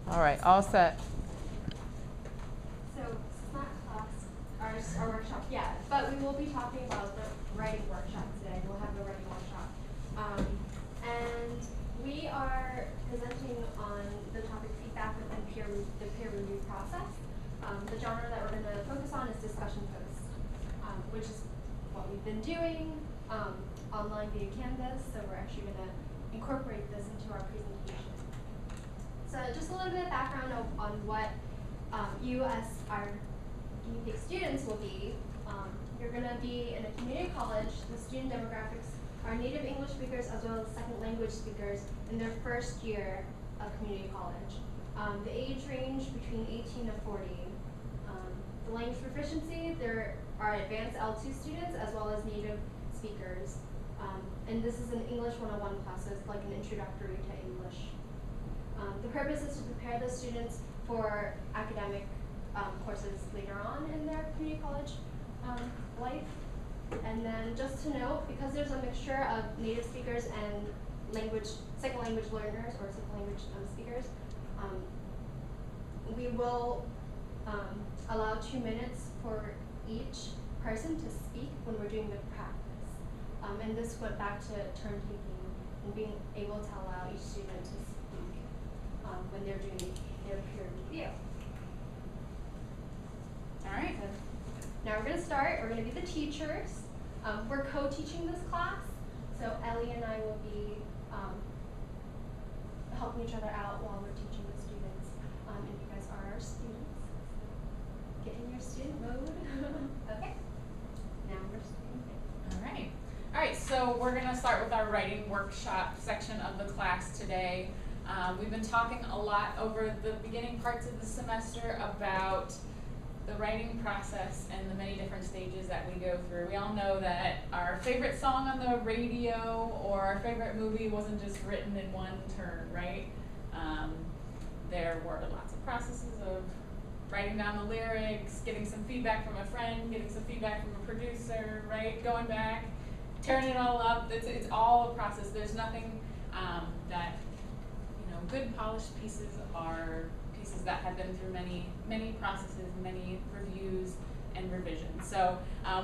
All right, all set. So it's not class, our workshop yet, but we will be talking about the writing workshop today. We'll have the writing workshop. And we are presenting on the topic feedback within the peer review process. The genre that we're going to focus on is discussion posts, which is what we've been doing online via Canvas, so we're actually going to incorporate this into our presentation. So just a little bit of background on what you as our guinea pig students will be. You're going to be in a community college. The student demographics are native English speakers as well as second language speakers in their first year of community college. The age range between 18 to 40. The language proficiency, there are advanced L2 students as well as native speakers. And this is an English 101 class, so it's like an introductory to English. The purpose is to prepare the students for academic courses later on in their community college life. And then just to note, because there's a mixture of native speakers and second language learners or second language speakers, we will allow 2 minutes for each person to speak when we're doing the practice. And this went back to turn taking and being able to allow each student to speak when they're doing their peer review. All right. So now we're going to start. We're going to be the teachers. We're co-teaching this class, so Ellie and I will be helping each other out while we're teaching the students. And you guys are our students. Get in your student mode. Okay. Now we're starting. All right. All right, so we're going to start with our writing workshop section of the class today. We've been talking a lot over the beginning parts of the semester about the writing process and the many different stages that we go through. We all know that our favorite song on the radio or our favorite movie wasn't just written in one turn, right? There were lots of processes of writing down the lyrics, getting some feedback from a friend, getting some feedback from a producer, right? Going back, tearing it all up. It's all a process. There's nothing that, good polished pieces are pieces that have been through many processes, many reviews and revisions. So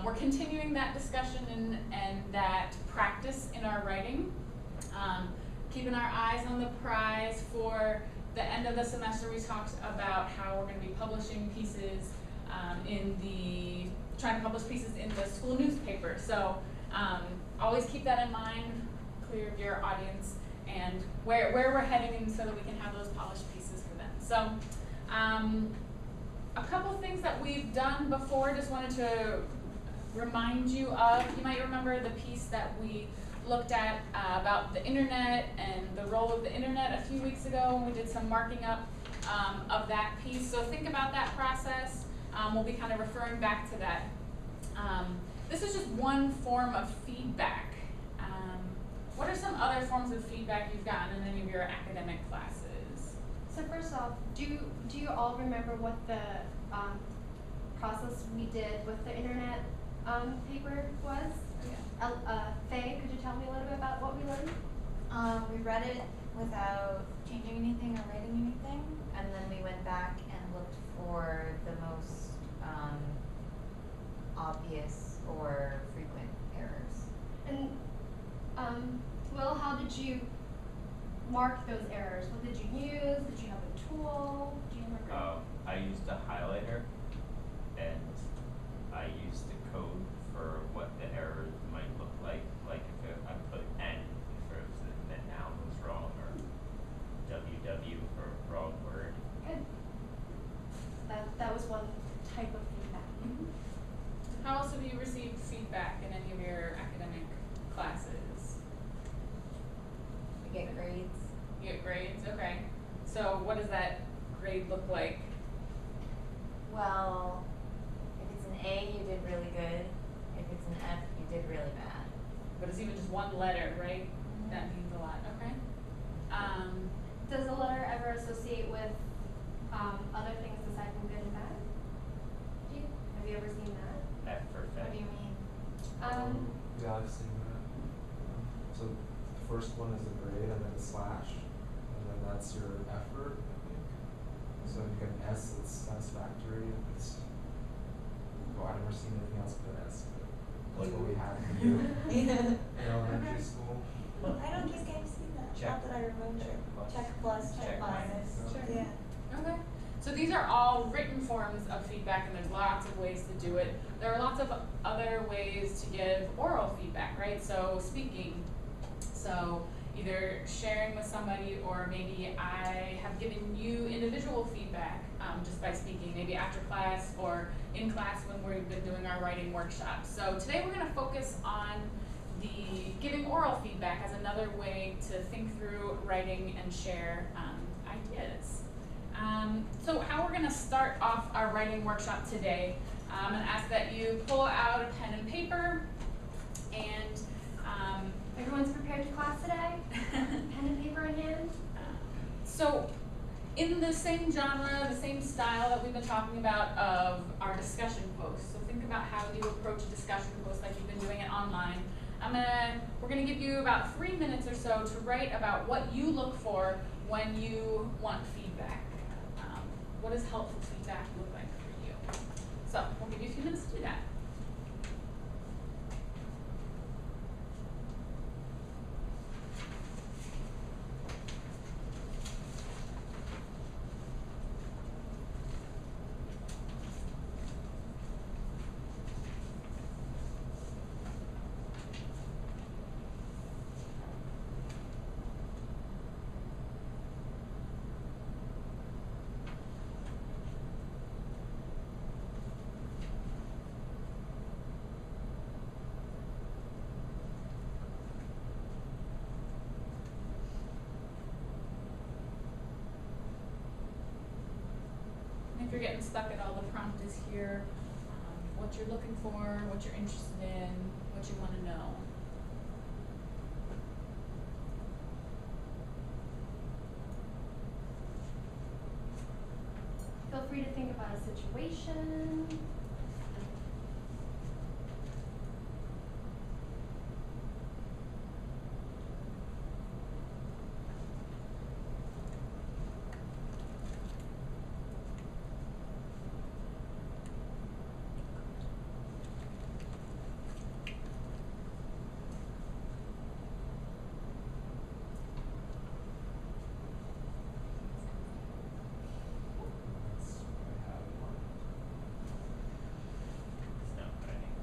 we're continuing that discussion and that practice in our writing, keeping our eyes on the prize. For the end of the semester, we talked about how we're going to be publishing pieces trying to publish pieces in the school newspaper. So always keep that in mind, clear of your audience, and where we're heading so that we can have those polished pieces for them. So a couple things that we've done before, just wanted to remind you of. You might remember the piece that we looked at about the internet and the role of the internet a few weeks ago when we did some marking up of that piece. So think about that process. We'll be kind of referring back to that. This is just one form of feedback. What are some other forms of feedback you've gotten in any of your academic classes? So first off, do you all remember what the process we did with the internet paper was? Faye, could you tell me a little bit about what we learned? We read it without changing anything or writing anything, and then we went back and looked for the most obvious or frequent errors. And Will, how did you mark those errors? What did you use? Did you have a tool? Do you remember? I used a highlighter, and I used the code for what the errors might look like. Like if I put N, if the noun was wrong, or WW for wrong word. Good. That was one type of feedback. Mm-hmm. How else have you received feedback in any of your academic classes? We get grades. You get grades, okay. So what does that grade look like? Well, if it's an A, you did really good. If it's an F, you did really bad. But it's even just one letter, right? Mm-hmm. That means a lot, okay. Does a letter ever associate with other things aside from good and bad? Have you ever seen that? F for What F. do you mean? Yeah, I've seen that. So the first one is a grade and then a slash, and then that's your effort, I think. So if you get an S, it's satisfactory. If it's, well, I've never seen anything else but an S, but that's what we had to do Yeah. in elementary school. I don't think I've seen that. Check. Not that I remember. Check plus. Check plus, check Check minus. Sure. Yeah. Okay. So these are all written forms of feedback, and there's lots of ways to do it. There are lots of other ways to give oral feedback, right? So speaking. So either sharing with somebody, or maybe I have given you individual feedback just by speaking, maybe after class or in class when we've been doing our writing workshops. So today we're going to focus on the giving oral feedback as another way to think through writing and share ideas. So how we're going to start off our writing workshop today, and ask that you pull out a pen and paper, and Everyone's prepared to class today? Pen and paper in hand? so in the same genre, the same style that we've been talking about of our discussion posts. So think about how you approach a discussion post like you've been doing it online. We're gonna give you about 3 minutes or so to write about what you look for when you want feedback. What does helpful feedback look like for you? So we'll give you a few minutes to do that. If you're getting stuck at all, the prompt is here. What you're looking for, what you're interested in, what you want to know. Feel free to think about a situation. That's what I have in mind. It's not writing.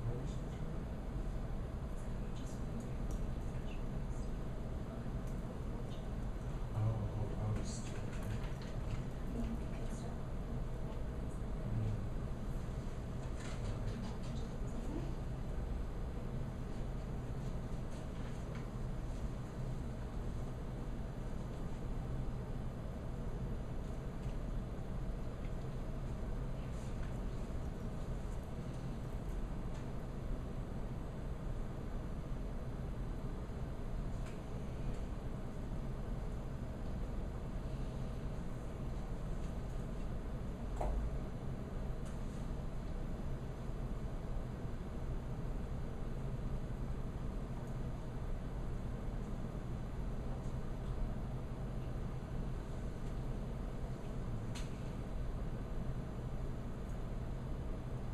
What was it? Oh, post.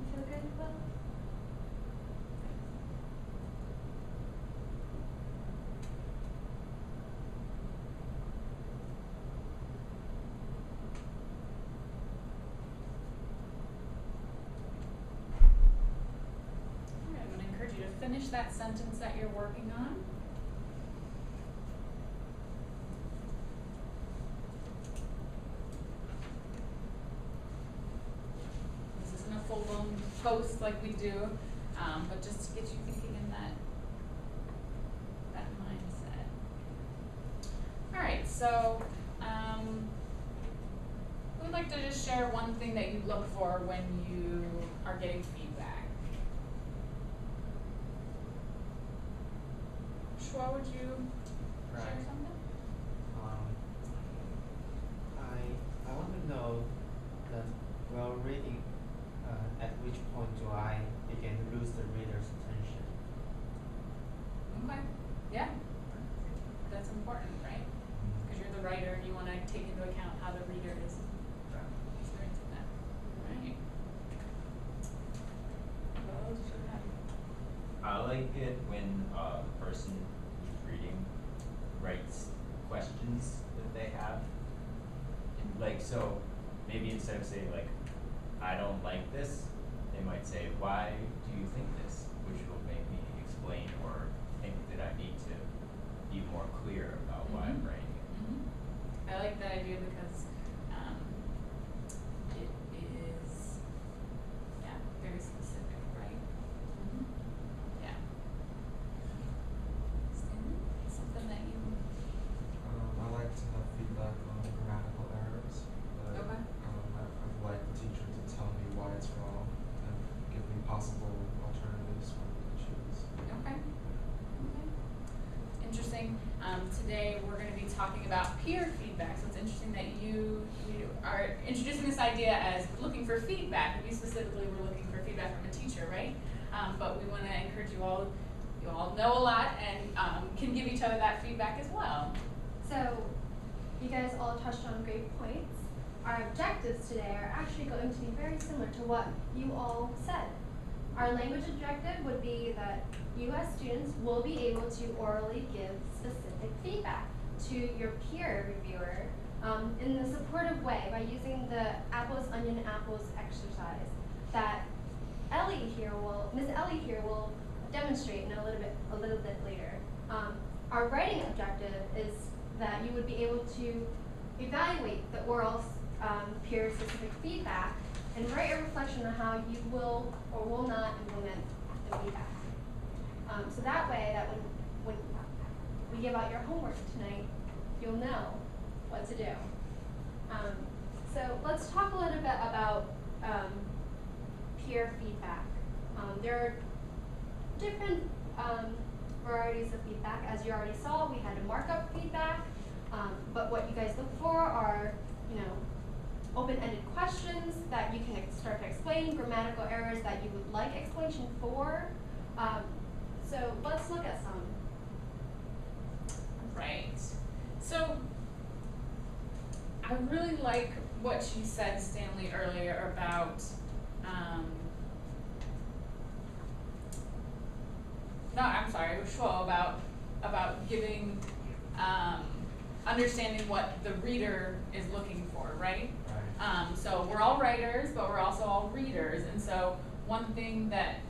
You feel good, Will? Alright, I'm going to encourage you to finish that sentence that you're working on. This isn't a full-blown post like we do, but just to get you thinking in that mindset. Alright, so we'd like to just share one thing that you look for when you are getting feedback. Shua, would you share Right. something? I want to know that while reading, at which point do I begin to lose the reader's attention? Okay, yeah. That's important, right? Because like it when the person who's reading writes questions that they have. Like, so maybe instead of saying like, I don't like this, they might say, why do you think this? Which will make me explain or think that I need to be more clear about why I'm writing it. I like that idea because it is, yeah, very specific, right? Yeah. Stanley, something that you, I like to have feedback on grammatical errors, but Okay. I'd like the teacher to tell me why it's wrong and give me possible alternatives for me to choose. okay. Okay. Interesting. Today we're going to be talking about peer feedback. So it's interesting that you are introducing this idea as looking for feedback. We specifically were looking for feedback from a teacher, right? But we want to encourage you all. You all know a lot and can give each other that feedback as well. So, you guys all touched on great points. Our objectives today are actually going to be very similar to what you all said. Our language objective would be that you as students will be able to orally give specific feedback to your peer reviewer in a supportive way by using the apples, onion, apples exercise that Miss Ellie here will demonstrate in a little bit later. Our writing objective is that you would be able to evaluate the oral peer-specific feedback and write a reflection on how you will or will not implement the feedback. So that way, that when we give out your homework tonight, you'll know what to do. So let's talk a little bit about peer feedback. There are different varieties of feedback. As you already saw, we had a markup feedback, but what you guys look for are, open-ended questions that you can start to explain, grammatical errors that you would like explanation for. So let's look at some. Right. So I really like what you said, Stanley, earlier about Shuo, about giving understanding what the reader is looking for, right? Right. So we're all writers, but we're also all readers, and so one thing that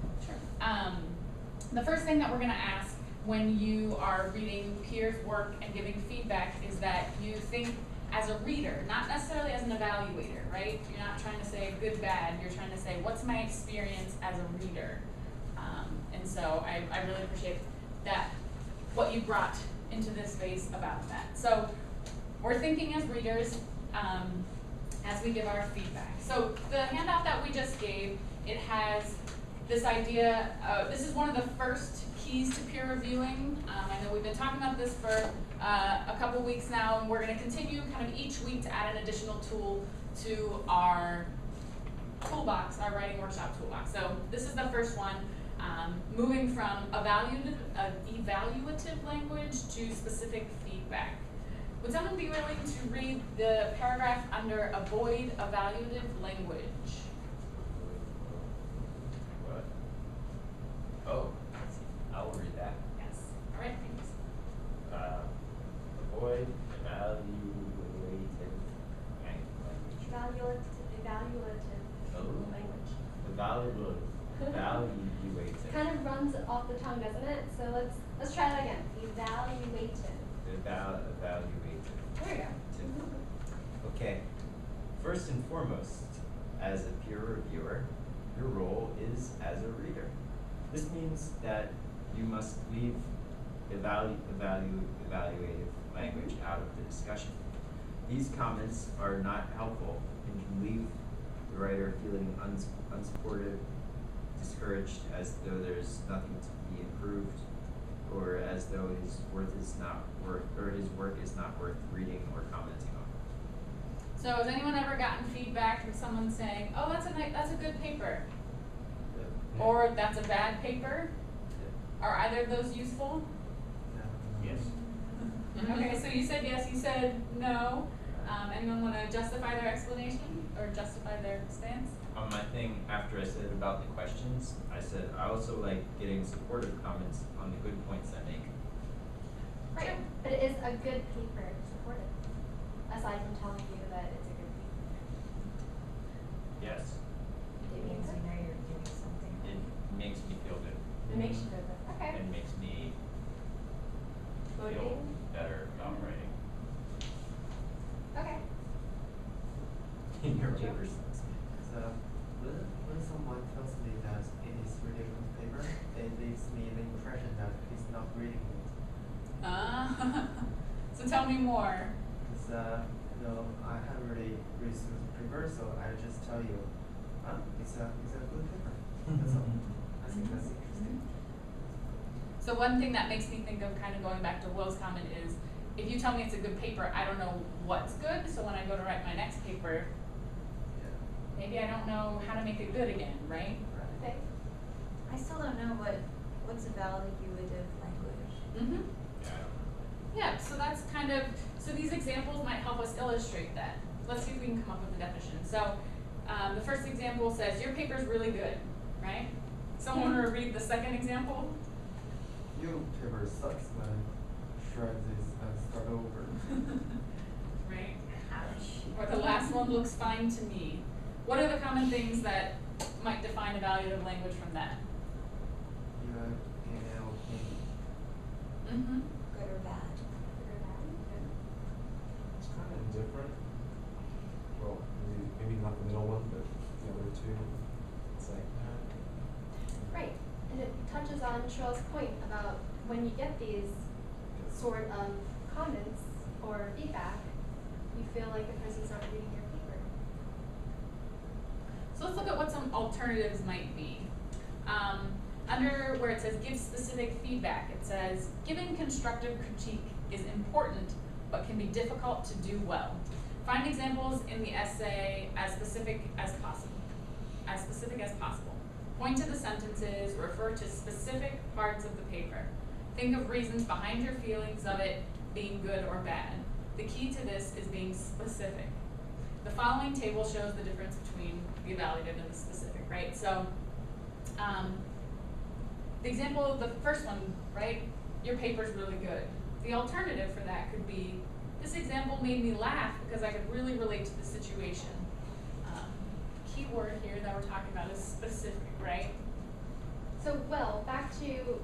the first thing that we're going to ask when you are reading peers' work and giving feedback is that you think as a reader, not necessarily as an evaluator, right? You're not trying to say good, bad. You're trying to say, what's my experience as a reader? And so I really appreciate that, what you brought into this space about that. So we're thinking as readers as we give our feedback. So the handout that we just gave, it has this idea, this is one of the first keys to peer reviewing. I know we've been talking about this for a couple weeks now, and we're going to continue kind of each week to add an additional tool to our toolbox, our writing workshop toolbox. So this is the first one, moving from evaluative language to specific feedback. Would someone be willing to read the paragraph under avoid evaluative language? What? Oh, I will read that. Yes. All right, thanks. Avoid evaluative language. Evaluative Oh. language. Evaluative. Kind of runs off the tongue, doesn't it? So let's try that again. Evaluative. Evaluative. There we go. Okay. First and foremost, as a peer reviewer, your role is as a reader. This means that you must leave evaluative language out of the discussion. These comments are not helpful and can leave the writer feeling unsupported, discouraged, as though there's nothing to be improved, or as though his work is not worth reading or commenting on. So has anyone ever gotten feedback from someone saying, "Oh, that's a good paper," or "That's a bad paper"? Are either of those useful? Yes. Okay, so you said yes. You said no. Anyone want to justify their explanation or justify their stance? on my thing after I said about the questions, I said I also like getting supportive comments on the good points I make. Right, but it is a good paper to support it, aside from telling you that it's a good paper. Yes, It means you know you're doing something. it makes me feel good. It makes you feel good, okay. It makes me feel Motivated? better about Mhm. writing. Okay. Your paper sucks. So when someone tells me that it is really a good paper, it leaves me the impression that he's not reading it. So tell me more. Because I haven't really read through the paper, so I just tell you, it's a good paper. That's all. I think that's interesting. So one thing that makes me think of kind of going back to Will's comment is, if you tell me it's a good paper, I don't know what's good, so when I go to write my next paper, Yeah. maybe I don't know how to make it good again, right? Right. Okay. I still don't know what's a valuative language. Mm-hmm. Yeah, I don't know. Yeah, so that's kind of, so these examples might help us illustrate that. Let's see if we can come up with a definition. So, the first example says, your paper's really good, right? Someone want to read the second example? Your paper sucks when shreds is and start over. Right? Ouch. Or the last one looks fine to me. What are the common things that might define a evaluative language from that? You have an opinion. Mm-hmm. Good or bad. It's kind of indifferent. Well, maybe not the middle one, but the other two. It's like, Right, and it touches on Cheryl's point about when you get these sort of comments or feedback, you feel like the person's not reading your paper. So let's look at what some alternatives might be. Under where it says give specific feedback, it says giving constructive critique is important but can be difficult to do well. Find examples in the essay as specific as possible. As specific as possible. Point to the sentences, refer to specific parts of the paper. Think of reasons behind your feelings of it being good or bad. The key to this is being specific. The following table shows the difference between the evaluative and the specific, right? So, the example of the first one, right? Your paper's really good. The alternative for that could be, this example made me laugh because I could really relate to the situation. Key word here that we're talking about is specific, right? So, Will, back to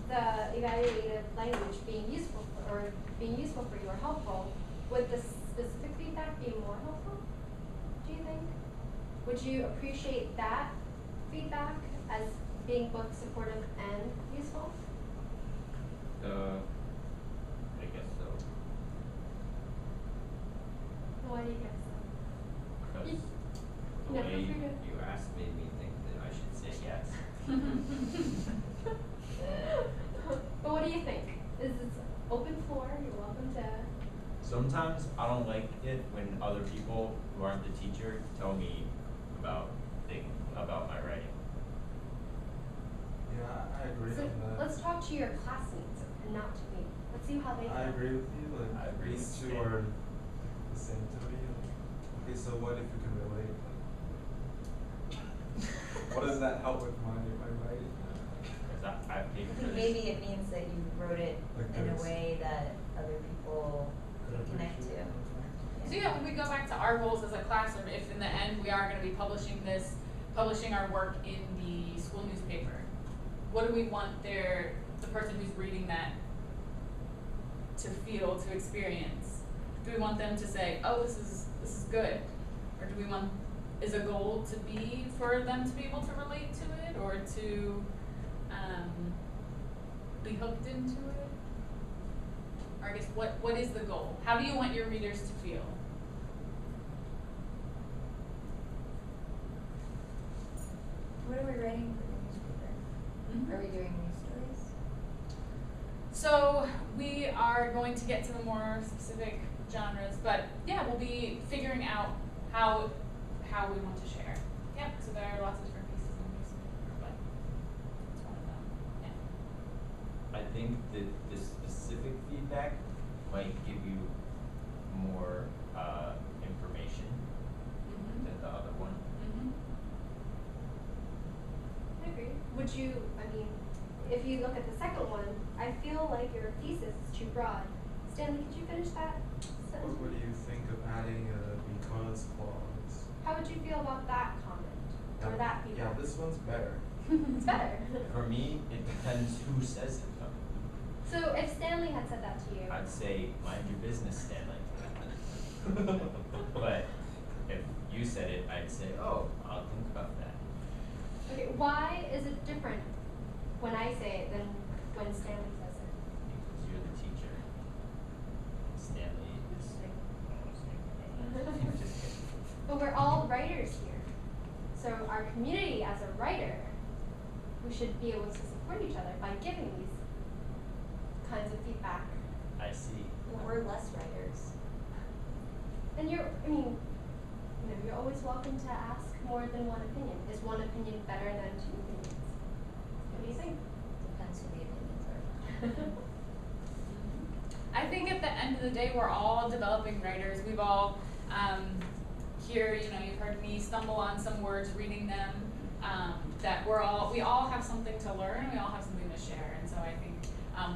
the evaluative language being useful for you or helpful, would the specific feedback be more helpful, do you think? Would you appreciate that feedback as being both supportive and useful? I guess so. Why do you guess so? Because the No, way feel free to- you asked made me think that I should say yes. But what do you think? Is this open floor? You're welcome to. Sometimes I don't like it when other people who aren't the teacher tell me about things about my writing. yeah, I agree So on that. let's talk to your classmates and not to me. Let's see how they feel. I agree with you. Like I agree these with two you. are the same to me. Okay, so what if you can relate? What does that help with my writing? Because I paid for this. Maybe it means that you wrote it Like in a this. way that other people Could can connect to. appreciate. So yeah, when we go back to our goals as a classroom, if in the end we are gonna be publishing our work in the school newspaper, what do we want the person who's reading that to feel, to experience? Do we want them to say, oh, this is good? Or do we want, is a goal to be for them to be able to relate to it or to be hooked into it? Or I guess what is the goal? How do you want your readers to feel? What are we writing for the newspaper? Mhm. Are we doing news stories? So we are going to get to the more specific genres, but yeah, we'll be figuring out how we want to share. Yep, so there are lots of different pieces in the newspaper, but it's one of them. Yeah. I think that the specific feedback might give you more information Mhm. than the other one. Mhm. would you, I mean, if you look at the second one, I feel like your thesis is too broad. Stanley, could you finish that sentence? What do you think of adding a because clause? How would you feel about that comment, or that Yeah, feedback? this one's better. It's better. For me, it depends who says it though. So if Stanley had said that to you, I'd say, mind your business, Stanley. But if you said it, I'd say, oh, I'll think about that. okay, why is it different when I say it than when Stanley says it? Because you're the teacher. Stanley is. Just kidding. But we're all writers here. So our community as a writer, we should be able to support each other by giving these kinds of feedback. I see. Well, we're less writers. And you're always welcome to ask more than one opinion. Is one opinion better than two opinions? What do you think? Depends who the opinions are. I think at the end of the day, we're all developing writers. We've all, here, you've heard me stumble on some words reading them, that we all have something to learn, we all have something to share. And so I think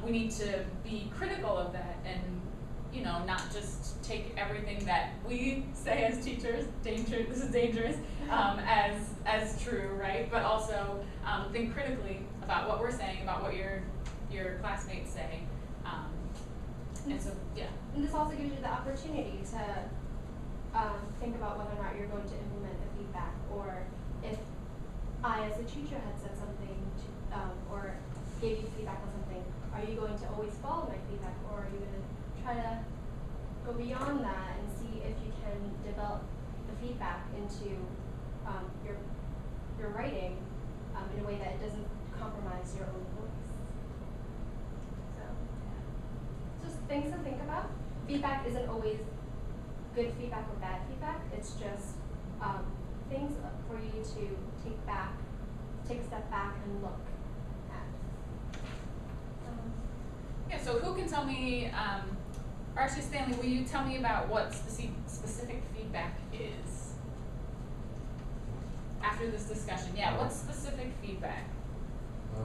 we need to be critical of that and, not just take everything that we say as teachers, this is dangerous, as true, right? But also think critically about what we're saying, about what your classmates say. And so, yeah. And this also gives you the opportunity to think about whether or not you're going to implement the feedback, or if I, as a teacher, had said something or gave you feedback on something, are you going to always follow my feedback, or are you going to try to go beyond that and see if you can develop the feedback into your writing in a way that it doesn't compromise your own voice? So, just things to think about. Feedback isn't always good feedback or bad feedback. It's just things for you to take a step back and look at. Yeah, so who can tell me, or actually Stanley, will you tell me about what specific feedback is? After this discussion, yeah, what's specific feedback?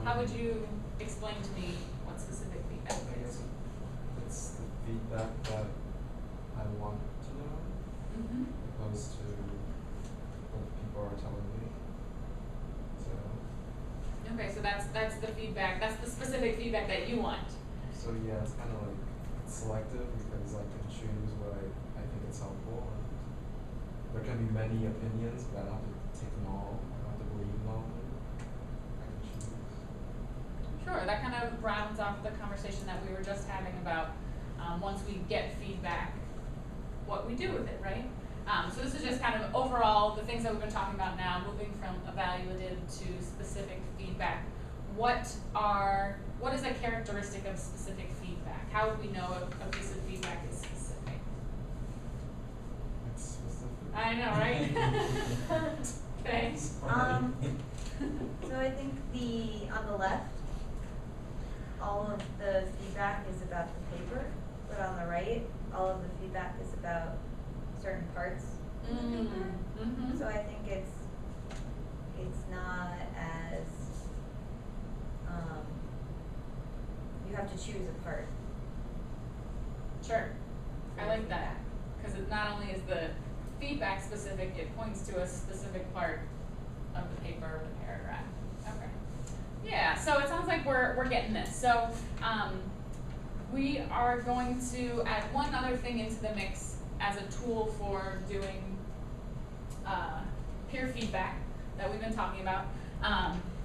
How would you explain to me what specific feedback I is? guess it's the feedback that I want to know, Mm-hmm. opposed to what people are telling me. So, Okay, so that's the feedback, that's the specific feedback that you want. so yeah, it's kind of like selective because I can choose what I think is helpful. And there can be many opinions, but I don't have to take them all. I don't have to believe in all of them. I can choose. Sure, that kind of rounds off the conversation that we were just having about once we get feedback, what we do with it, right? So this is just kind of overall the things that we've been talking about now, moving from evaluative to specific feedback. What is a characteristic of specific feedback? How would we know if a piece of feedback is specific? It's specific. I know, right? Okay. So I think on the left, all of the feedback is about the paper, but on the right, all of the feedback is about certain parts in the paper. Mm-hmm. So I think it's not as, you have to choose a part. Sure, I like that, because it not only is the feedback specific, it points to a specific part of the paper or the paragraph. Okay. Yeah, so it sounds like we're getting this. So we are going to add one other thing into the mix as a tool for doing peer feedback that we've been talking about.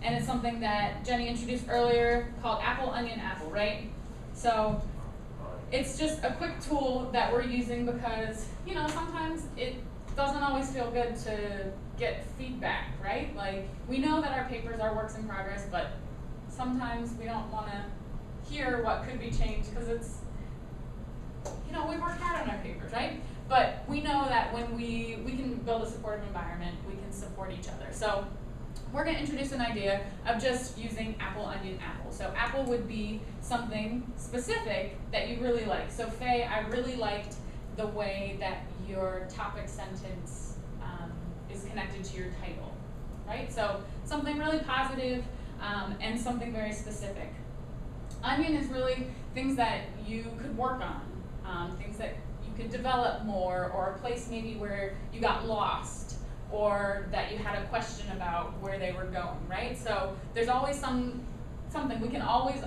And it's something that Jenny introduced earlier called Apple, Onion, Apple, right? So it's just a quick tool that we're using because, sometimes it doesn't always feel good to get feedback, right? Like, we know that our papers are works in progress, but sometimes we don't want to hear what could be changed because it's, we worked hard on our papers, right? But we know that when we can build a supportive environment, we can support each other. So we're going to introduce an idea of just using Apple, Onion, Apple. So Apple would be something specific that you really like. So Faye, I really liked the way that your topic sentence is connected to your title, right? So something really positive and something very specific. Onion is really things that you could work on, things that you could develop more, or a place maybe where you got lost, or that you had a question about where they were going, right? So there's always something we can always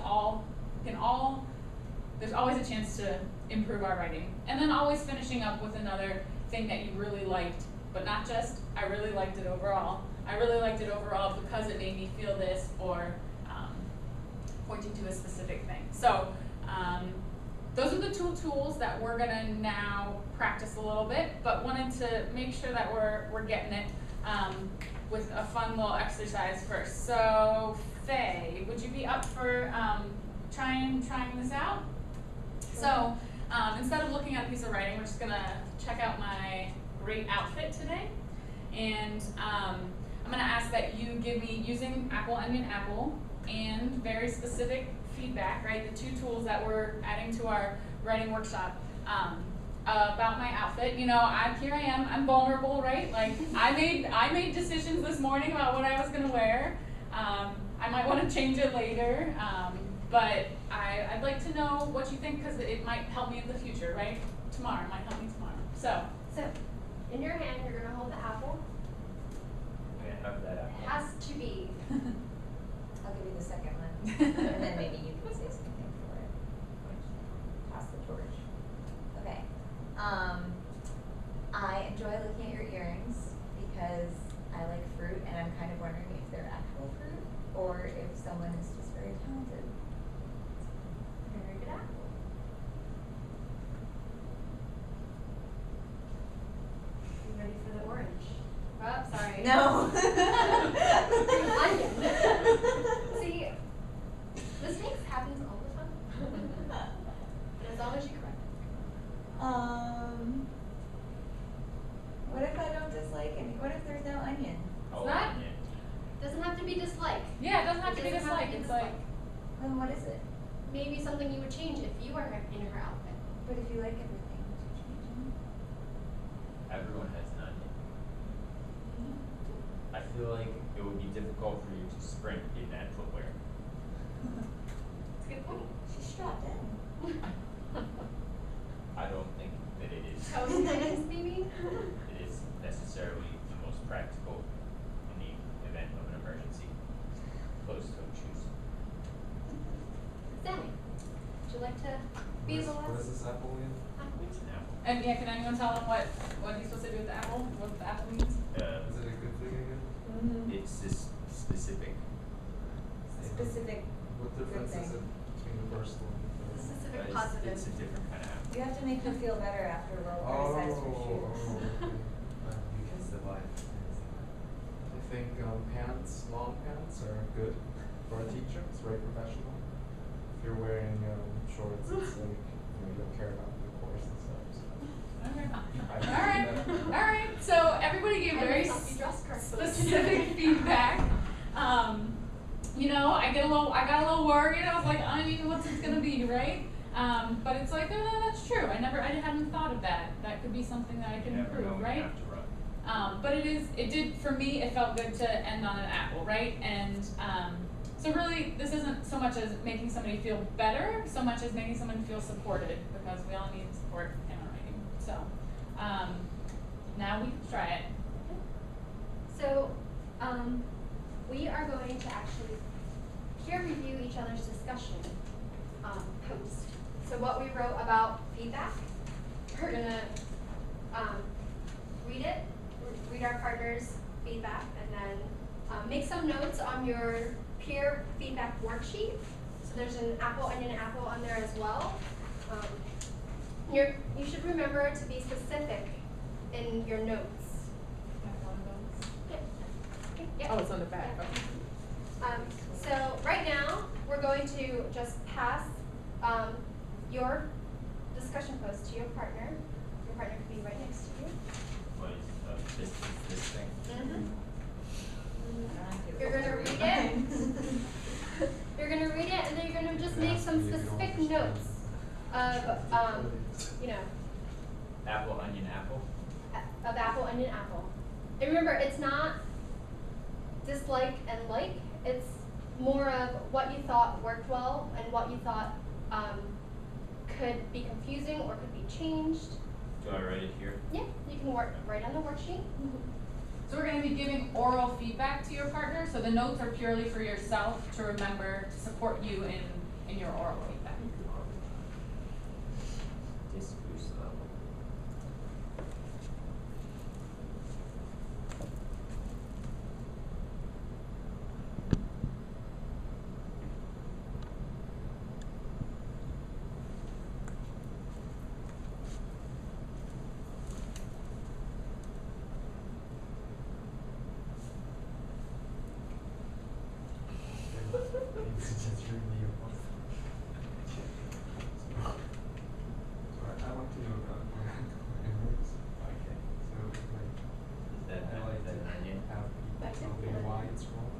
there's always a chance to improve our writing. And then always finishing up with another thing that you really liked, but not just, I really liked it overall. I really liked it overall because it made me feel this, or pointing to a specific thing. So those are the two tools that we're gonna now practice a little bit, but wanted to make sure that we're getting it with a fun little exercise first. So Faye, would you be up for trying this out? So instead of looking at a piece of writing, we're just gonna check out my great outfit today. And I'm gonna ask that you give me, using apple, onion, apple, and very specific feedback, right? The two tools that we're adding to our writing workshop, about my outfit. You know, here I am, I'm vulnerable, right? Like, I made decisions this morning about what I was gonna wear. I might wanna change it later, but I'd like to know what you think, because it might help me in the future, right? Tomorrow, it might help me tomorrow. So, in your hand, you're gonna hold the apple. I'm gonna have that It apple. has to be. I'll give you the second one, and then maybe you can say something for it. Pass the torch. Okay. I enjoy looking at your earrings because I like fruit, and I'm kind of wondering if they're actual fruit or if someone is just very talented. Very good apple. You ready for the orange? Oh, sorry. No. Onion. See, mistakes happens all the time. And as long as you correct What if I don't dislike any? What if there's no onion? Oh, not- onion. it. Doesn't have to be dislike. Yeah, it doesn't have to be It doesn't have dislike, to be it's like, Then what is it? Maybe something you would change if you were in her outfit. But if you like everything, would you change it? Everyone has an onion. I feel like it would be difficult for you to sprint in that footwear. That's a good point. She's strapped in. I don't think that it is. Oh, nice, maybe? It is necessarily the most practical in the event of an emergency. Closed-toed shoes. Sammy, would you like to be the What is last? this apple again? It's an apple. and yeah, can anyone tell him what he's supposed to do with the apple? What the apple means? Is it a good thing again? It's this specific. Specific. What difference thing. is it between the first one and the third? Specific positive. It's a different kind of apple. You have to make her feel better after roll criticize her shoes. okay. You can survive. I think pants, long pants are good for a teacher. It's very professional. If you're wearing shorts, it's like you don't care about the course and stuff. So. All right. So everybody gave And very it'll help you dress correctly. specific feedback. You know, I got a little worried. I was like, I mean, what's it gonna be, right? But it's like, that's true. I hadn't thought of that. That could be something that I You can never know improve, when right? you have to run. But it did, for me, it felt good to end on an apple, right? And so really, this isn't so much as making somebody feel better, so much as making someone feel supported, because we all need support in our writing. So now we can try it. So, we are going to actually peer review each other's discussion post. So what we wrote about feedback, we're gonna read our partner's feedback, and then make some notes on your peer feedback worksheet. So there's an apple, onion, apple on there as well. You should remember to be specific in your notes. Yeah. Oh, it's on the back. Yeah. Okay. So right now, we're going to just pass your discussion post to your partner. Your partner could be right next to you. What is this thing? You're gonna read it. You're gonna read it, and then you're gonna just make some specific notes of, you know, Apple, onion, apple. of apple, onion, apple. And remember, it's not dislike and like. It's more of what you thought worked well and what you thought could be confusing or could be changed. Do I write it here? Yeah, you can write on the worksheet. So we're gonna be giving oral feedback to your partner, so the notes are purely for yourself to remember, to support you in your oral feedback. Diffuse level. Just review. So I want to know about grammars. Okay. So like Is that, I like is that to an onion? have people That's tell it. me why it's wrong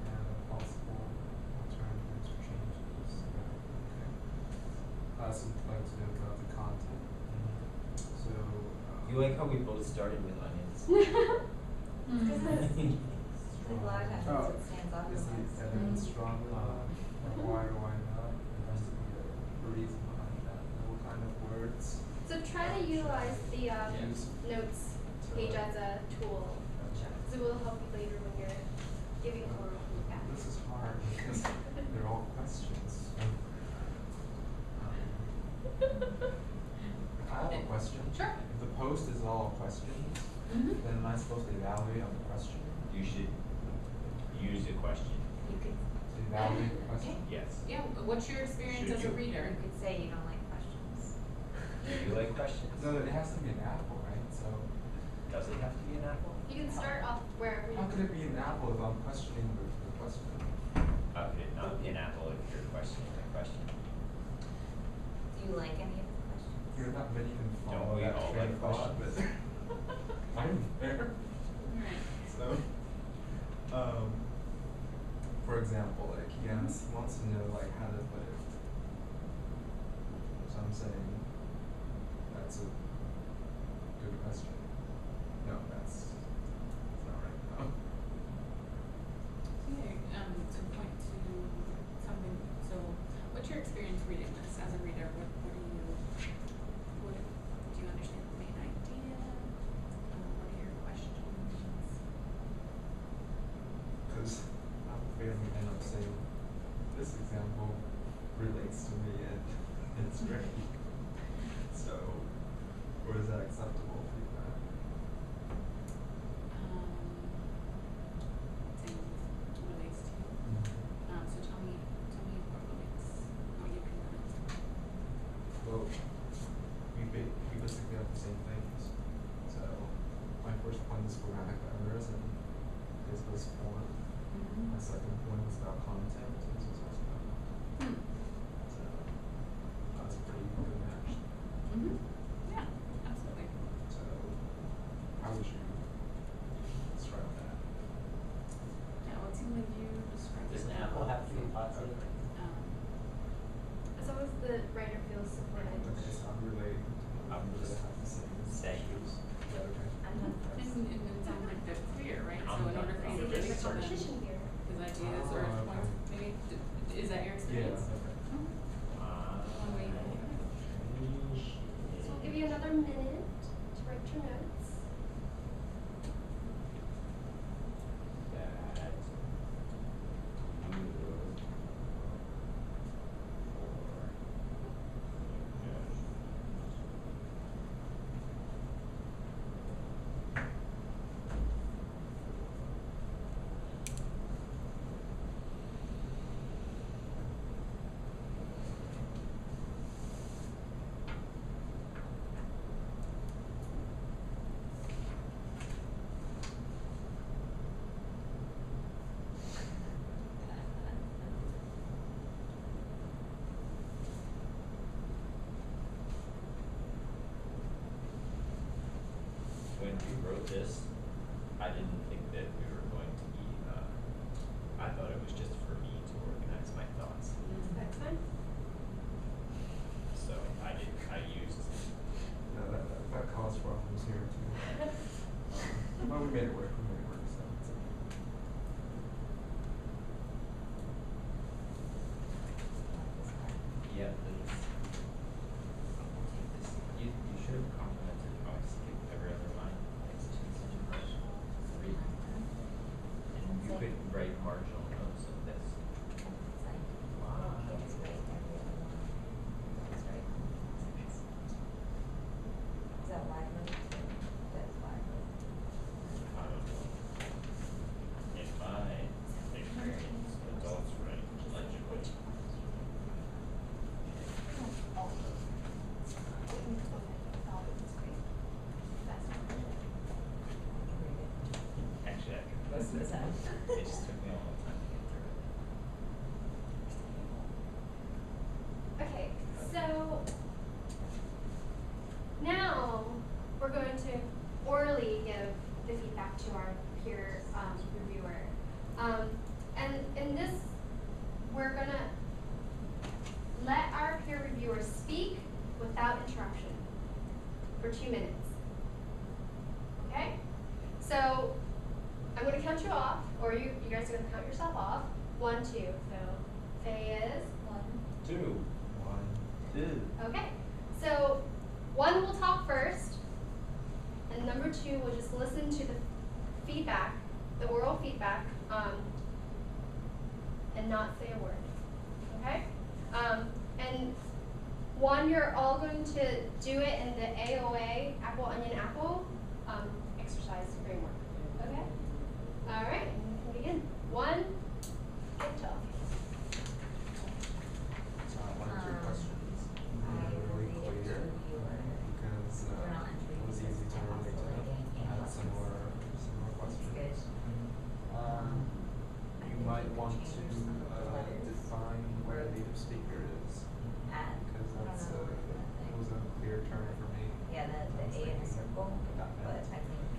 and possible alternatives or changes. Okay. I also like to know about the content. So You like how we both started with onions? A lot of times Oh, it stands off is the the list. evidence strong enough, or why or why not? There has to be a reason behind that. What kind of words? So try to utilize the Use notes page as a tool. So it will help you later when you're giving oral feedback. This is hard because they're all questions. I have a question. Sure. If the post is all questions, Mhm. then am I supposed to evaluate on the question? You should use a question. You could, To evaluate the question? Yes. Yeah, what's your experience Should as a you? reader? you could say you don't like questions. Do you like questions? No, it has to be an apple, right? So Does it have to be an apple? You can start off wherever you how could it be an apple if I'm questioning the question? How could it not be an apple if you're questioning the question? Do you like any of the questions? You're not many can Don't follow we that all train like of thought, but questions? I'm there. Right. So, for example, like he wants to know like how to put it. So I'm saying that's a good question. No, that's not right. No. Yeah, to point to something, so what's your experience reading this as a reader? What do you understand the main idea? What are your questions? Because I'm afraid I'm gonna end up saying this example relates to me and it's great. So, or is that acceptable feedback? Saying relates to you. So tell me what relates, what you can relate to. Well, we basically have the same things. So, my first point is grammatical errors and this was form. My second point was about content, and this was also about content. So, that was a pretty good match. Yeah, absolutely. So, how would you describe that? Yeah, what team would you describe? Does an it? apple have to be positive? As long as the writer feels supported. Okay, so I'm relating. I'm just just have the same saying. issues. Is that okay? I'm done And first. it sounds like they're clear, right? I'm So in done order for you See, to there's relate a to them, competition here. his ideas or Oh, points, okay. maybe, is that your Yeah, experience? okay. One way you can do it. So we'll give you another minute to write your notes. That you would when we wrote this, I didn't think that we were going to be, I thought it was just for me to organize my thoughts. That's fine. So I used, No, that caused problems here too. But we made it work, so it's okay. to our peer reviewer. And in this, we're gonna let our peer reviewer speak without interruption for 2 minutes. Okay? So I'm gonna count you off, or you guys are gonna count yourself off. 1, 2. So Faye is 1. 2. 2. Okay. So 1 will talk first, and number 2 will just listen to the feedback, the oral feedback, and not say a word. Okay? And 1, you're all going to do it in the AOA, apple, onion, apple, exercise framework. Okay? All right, and we can begin. 1, get off. So I wanted your questions. I will Really read it clear, to you or because we're not entering it was this easy to and relate to. also again, I had lessons. similar questions. Good. I You think might we could want to change some of the letters. define what a native speaker is, Add, because I don't that's know what that it thing. was a clear term for me. Yeah, the I was A in a thinking circle, what that but meant. I think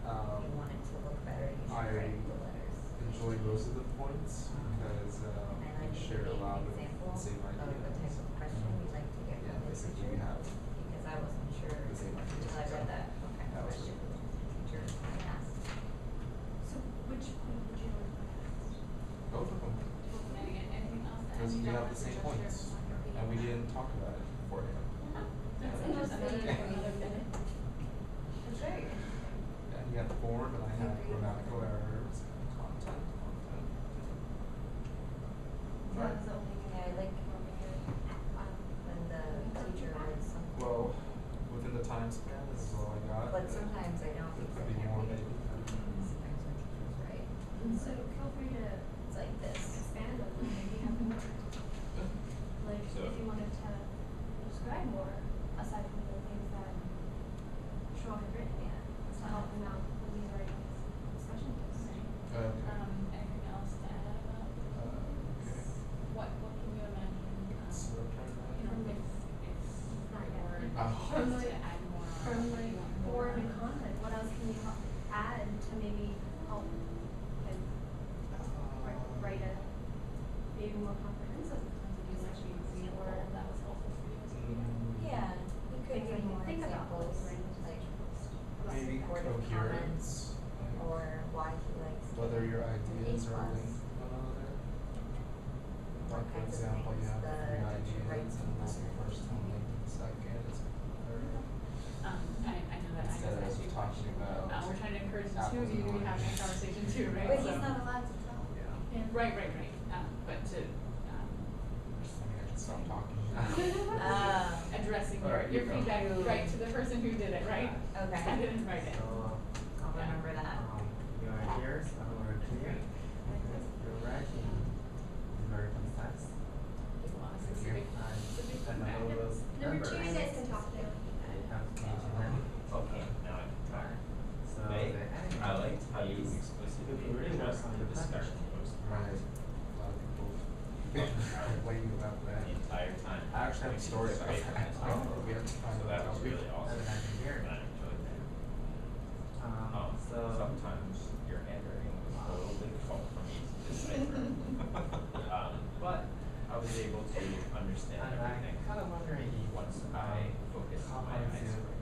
Um, if you want it to look better, you should I write the letters. enjoy most of the points because And I like we to share a give lot an of example the same of the type ideas. of question you'd like to get Yeah, from the basically teacher. we have Because I wasn't sure the same ideas. until I read that kind That of was question really from the teacher I asked. So which point would you like to Both of them. Anything else to add? Because You we don't have want the to same just points, share on your and we page. didn't talk about it beforehand. That's Yeah. interesting. Yeah. Another minute. That's very interesting. And you had form, and I had grammatical errors, content. That was the only thing Yeah, I like when when the teacher writes something. Well, within the time span, this is all I got. But sometimes I don't There because could I be can't more, read it. maybe. Sometimes when teachers write, So feel free to it's like this. expand on it, maybe have more. Like So- if you wanted to describe more, aside from the things that Shaw had written, to help them out with these writing discussion posts. Okay. Anything else to add about Okay. what can you imagine? It's your turn now. You know, if Not yet. or Oh. From to like, add more on from what like you want form more and on. content, what else can you add to maybe help and write a maybe more comprehensive Use like an example that was helpful for you as a reader. Yeah, you could Things give you more think about examples, when writing a like Maybe supportive coherence, comments, or why he likes. whether your an ideas A+. are linked to one another. What Like for kinds of example, you things have the three teacher ideas, writes and in this is the letters. first one linked to the second, it's the third. I know that I Instead just of asked you a talking question. about We're trying to encourage the two apples of you to and be having a oranges. conversation too, right? But So- he's not allowed to talk. Yeah. Right. But to, I mean, I should stop talking. addressing Alright, your you go. feedback right to the person who did it, right? Okay. I didn't write it. So, I'll remember that. you are here, so we're clear. Your writing is very concise. People want Thank specific, you. specific And feedback. all those Number 2, you numbers, guys can talk now. it helps me to learn. Okay, now I can talk. So Hey, the ending I liked how you is explicitly if you really addressed work on the the discussion pattern. post Right. A lot of people complain about that. the entire time. I actually have a story about Great that. for this. We have to find So out that how was we- really awesome. And I can hear it. And I enjoyed that. So Sometimes your handwriting was a little difficult for me to decipher. But I was able to understand and I everything kind of wondering once I focused how my is eyes it for it.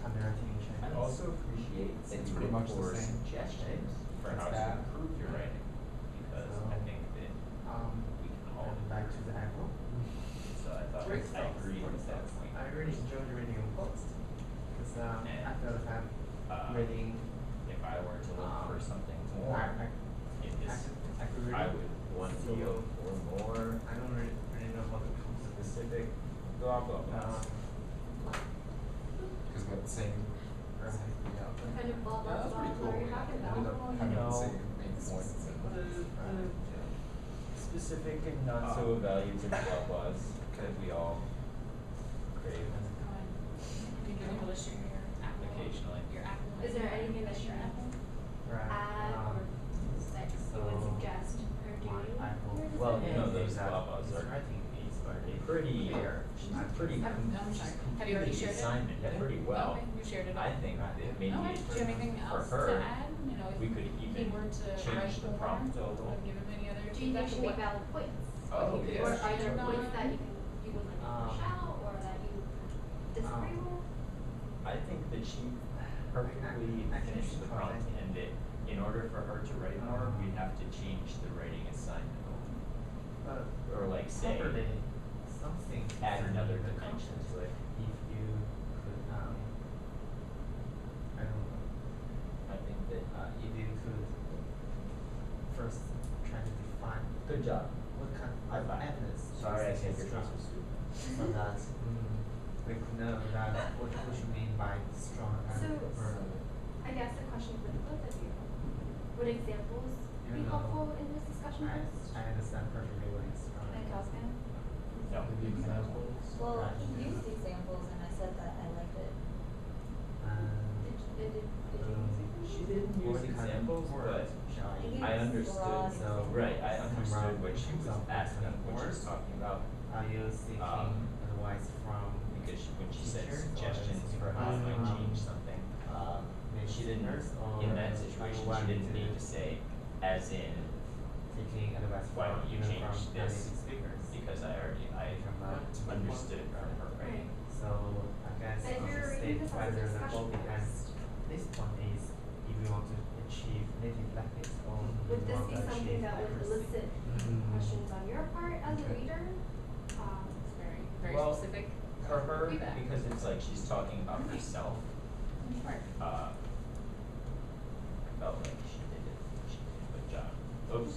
handwriting in Chinese? I also appreciate that It's you pretty look much the for same. suggestions for It's how to that. improve your writing, because So, I think that we can all and back to the apple. So I thought, Great I thoughts. agree with that point. I really enjoyed reading a post because And, I felt like I'm reading. If I were to look for something I, more I, in this, I could really I would want to feel- look for more I don't really know how to come to this. specific blah blah blah. Because we have the same. Right. Yeah. What kind of blah, blah, That's blah, pretty what cool. are you talking about? Ended up having the No. same main points. And, Specific and not so evaluative blah blahs that we all crave You've been able to share your Apple. occasionally. Your Apple. Is there anything that you Right. add or that you would suggest or do? Well, you know, Yeah, those exactly. blah blahs are Writing needs are pretty, fair. pretty I'm sorry. Have you already completed the shared it? assignment pretty well. Okay, you shared it all. I think that maybe Okay, do you have anything for else her, to add? you know, if We could he even were to change write the more, prompt a little. or give him any other Do you think feedback, should what- make valid points? Oh, Yes. Or are there No. points that you would like to push out, or that you disagree with? I think that she perfectly I can finished the try. prompt and that in order for her to write more, we'd have to change the writing assignment. But Or like say, properly, something. add to another the dimension concept. to it. If you could, I don't know. I think that, If you could first try to define good job. what kind High of five. evidence Sorry, I is said your strong, face was stupid. so that we could know that what you mean by strong So, evidence. Right. I guess the question for the both of you, would examples be Even though helpful in this discussion post? I understand perfectly what is strong. Can I call Sam? No. Maybe examples. Well, Right. he used examples and I said that I liked it. Did you She didn't What use kind of examples, word but shall I He use? I used understood, broad So, right, I examples. understood what she was Examples asking, and what she was words. talking about. Are you seeking advice from Because she, when she said teachers or suggestions for how I might change something, maybe she didn't, singers, or in that situation, you want she didn't to need to say, as in, taking advice why from don't you even change from this? native speakers? Because I already, I From, understood it from her writing. So I guess But if on you're the reading state this as a whether the discussion goal behind post, this one is if you want to achieve native language or would you this want be to something achieve that would accuracy. elicit questions on your part as a Okay. reader? It's very, very Well, specific For her, feedback. because it's like she's talking about herself, Right. I felt like she did a good job. Oops,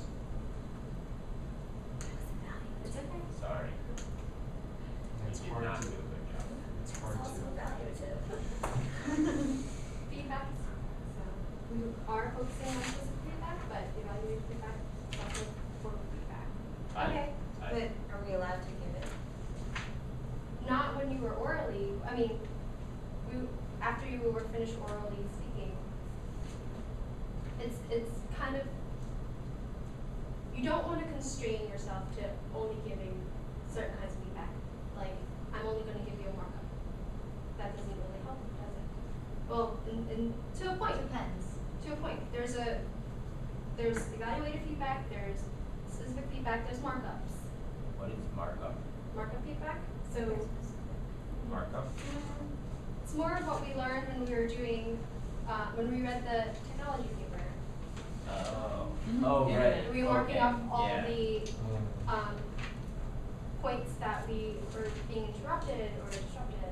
It's okay. sorry. It's You did hard not to, do a good job. it's hard to. Feedback, so we are focusing on specific feedback, but evaluated feedback is also formal feedback. Okay. But are we allowed to give it? Not when you were orally, I mean, after you were finished orally speaking, it's kind of, you don't want to constrain yourself to only giving certain kinds of feedback. Like, I'm only going to give you a markup. That doesn't really help, does it? Well, to a point. Depends. To a point. There's evaluated feedback, there's specific feedback, there's markups. What is markup? Markup feedback, so Markup? it's more of what we learned when we were doing, when we read the technology paper. Oh, Mhm. oh, Yeah. right. We were working Okay, off all yeah. the points that we were being interrupted or disrupted,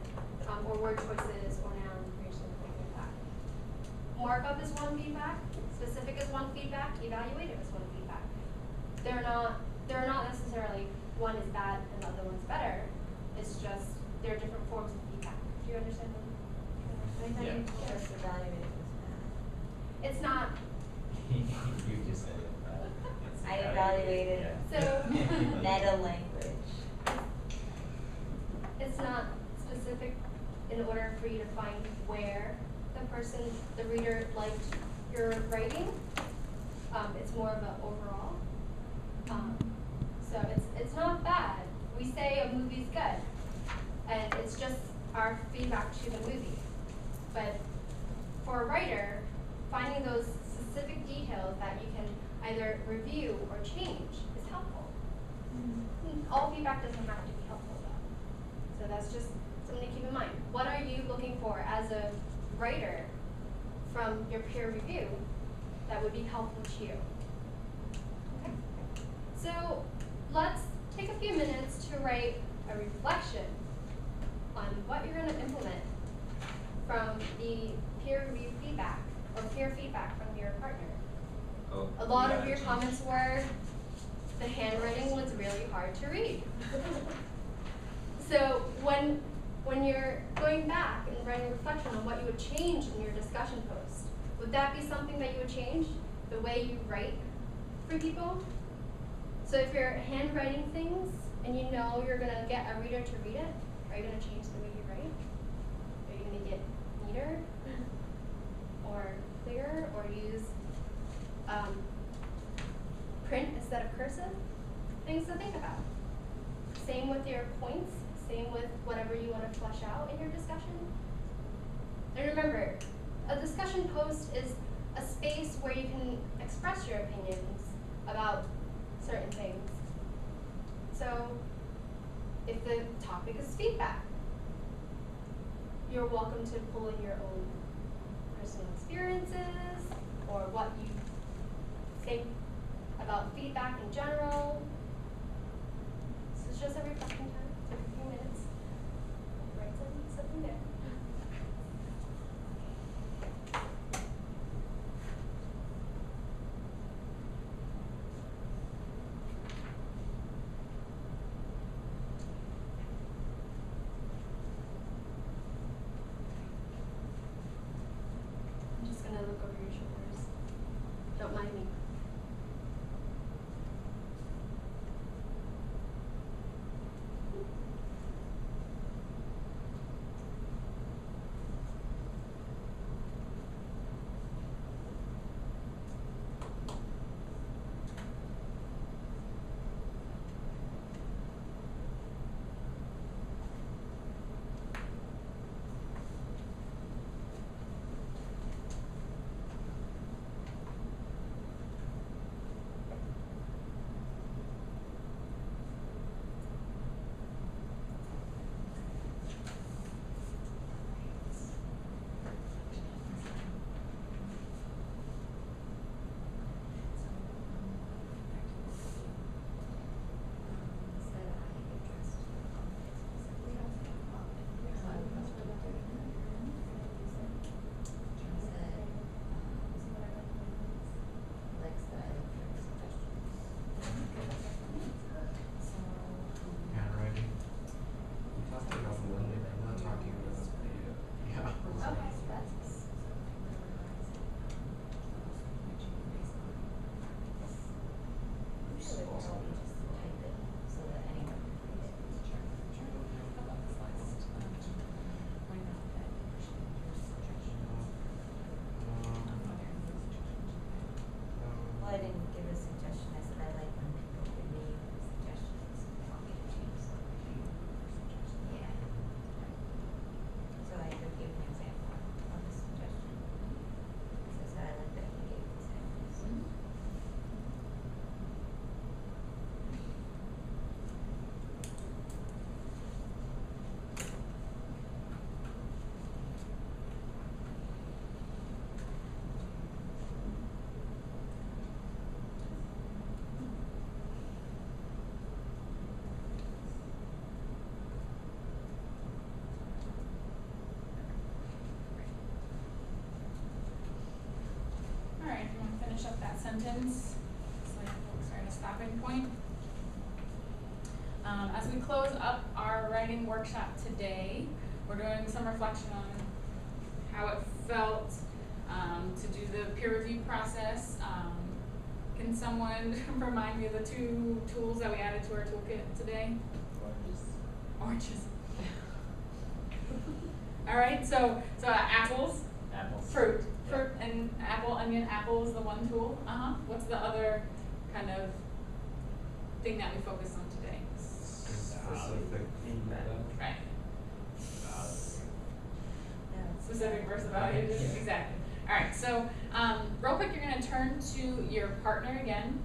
or word choices or noun creation, something like that. Markup is one feedback, specific is one feedback, evaluative is one feedback. They're not necessarily one is bad and the other one's better. It's just they're different forms of feedback. Do you understand them? I thought Yeah. you just evaluated was bad. It's not. You just said it. It's I evaluated. Yeah. So- Meta language. It's not specific in order for you to find where the reader liked your writing. It's more of an overall. So it's not bad. We say a movie's good, and it's just our feedback to the movie. But for a writer, finding those specific details that you can either review or change is helpful. All feedback doesn't have to be helpful though. So that's just something to keep in mind. What are you looking for as a writer from your peer review that would be helpful to you? Okay. So let's take a few minutes to write a reflection on what you're going to implement from the peer review feedback or peer feedback from your partner. Oh, A lot yeah, of your change. comments were, the handwriting was really hard to read. So when you're going back and writing a reflection on what you would change in your discussion post, would that be something that you would change? The way you write for people? So if you're handwriting things and you know you're gonna get a reader to read it, are you gonna change the way you write? Are you gonna get neater or clearer or use print instead of cursive? Things to think about. Same with your points, same with whatever you want to flesh out in your discussion. And remember, a discussion post is a space where you can express your opinions about certain things. So, if the topic is feedback, you're welcome to pull in your own personal experiences or what you think about feedback in general. So it's just a reflection time, take a few minutes, write something there. I'm just gonna look over your shoulders. Don't mind me. Handwriting. We talked about blending, I'm not talking about this, but yeah. Okay, that's. Usually we'll probably just type it so that anyone can read it. How about this last, point out that Well, I didn't give a suggestion, I said I like when people give me suggestions and want me to change something. Yeah. So I could give an example of a suggestion. So I said I like that he gave examples. Alright, if you wanna finish up that sentence, so I folks are at a stopping point. As we close up our writing workshop today, we're doing some reflection on how it felt, to do the peer review process. Can someone remind me of the 2 tools that we added to our toolkit today? Oranges. Alright, so apples, Apples. fruit, Yeah. fruit and apple, onion, apple is the one tool. What's the other kind of thing that we focus on today? Specific feedback. Right. Yeah. Specific versus value. Yeah. Exactly. Alright, so real quick you're gonna turn to your partner again,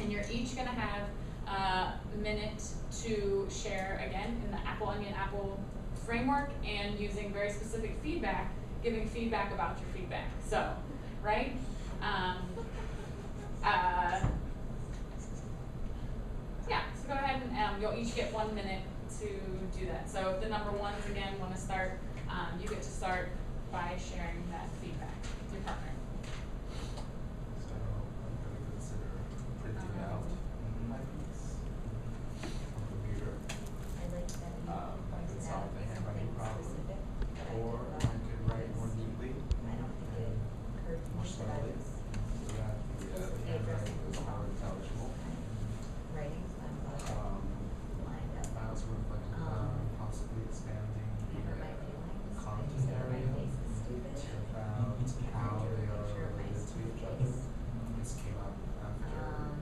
and you're each gonna have a minute to share again in the apple, onion, apple framework and using very specific feedback, giving feedback about your feedback. So, right? Yeah, so go ahead and you'll each get 1 minute to do that. So if the number ones again wanna start, you get to start by sharing that feedback with your partner. So I'm gonna consider printing out my piece on computer. I like that you I pointed could out solve the handwriting something problem, specific that I or did I well, could write more because neatly. I don't think it occurred to More me that I slowly, was so that the handwriting is more intelligible. writing, so I'm glad lined up. I also reflected on possibly expanding I hurt my the feelings, I content said my area face is stupid. about how they are Picture of my related to stupid each other. face. This came out after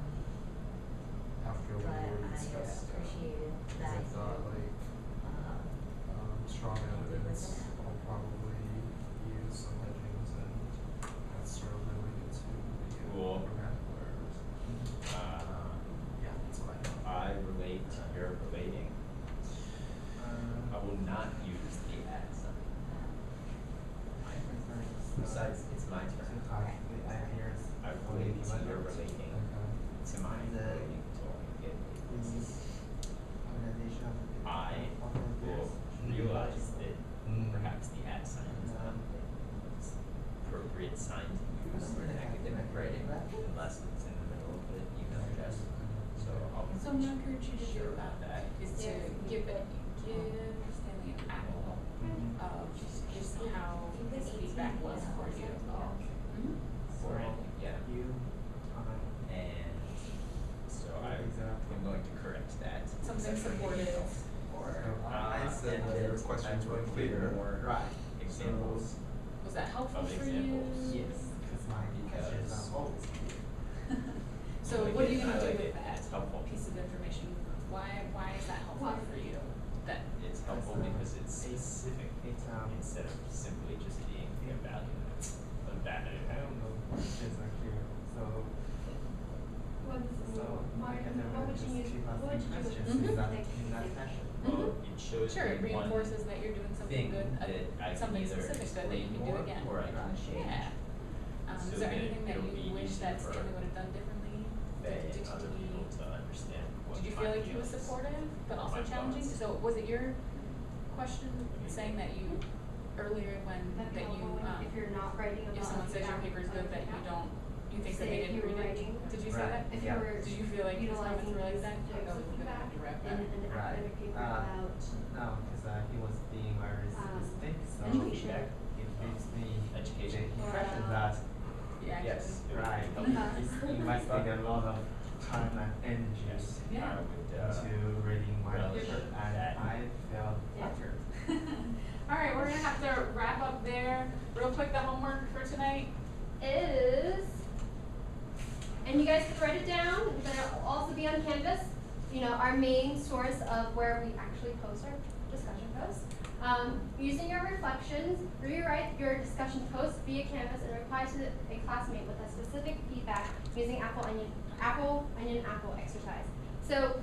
it's my turn. Okay. The ideas. I relate to your relating to mine relating to what I get. Organization of the I will ideas. realize that Mm. perhaps the @ sign is not the most appropriate sign to use in academic writing unless it's in the middle of the email address. So I'll So I'm gonna encourage you to do sure about that, that. is to give Stanley an apple of just how his feedback was for you. For it, yeah. You, And so I'm going to correct that. Something supportive or, I said and the then questions I'm were going to give clear. more Right. examples was that helpful of for examples. you? Yes, because my questions are always clear. So what are you gonna I do like with it. that It's helpful. piece of information? Why is that helpful Why? for you? That, It's helpful because it's specific It's instead of simply just being evaluative. I don't know, questions are clear, so What is, so why, I can never what would just you use, keep what would asking you do with questions Mhm. in that like, in that like- fashion. Well, it shows sure, it me one reinforces that you're doing something thing good, that I can something either specific good that you explain can do more again. or I can change. Yeah. So Is there that anything that it'll you be wish easier that for Stanley would have done differently? They Did and other he- people to understand what Did you feel like he was finding is. supportive, but also my challenging? thoughts. So was it your question saying that you, earlier when, That'd be that you, helpful if you're not writing about. if someone says your feedback, paper's good, that you don't, you think that Say they if didn't you were read it? writing- Did you say Right. that? If you Yeah. were Did you feel like his comments utilizing were like these that? types That of was a good feedback direct in back. an academic paper about No, because he was being very specific, so education. it gives me Education. the impression Or, that Yeah, Yes. actually. it would be right, helpful. he's investing a lot of time and energy Yes, Yeah. I would, into reading my relish paper, and that. I felt Yeah. flattered. All right, we're gonna have to wrap up there. Real quick, the homework for tonight. is, and you guys can write it down, but it'll also be on Canvas, you know, our main source of where we actually post our discussion posts. Using your reflections, rewrite your discussion post via Canvas and reply to a classmate with a specific feedback using apple, onion, apple exercise. So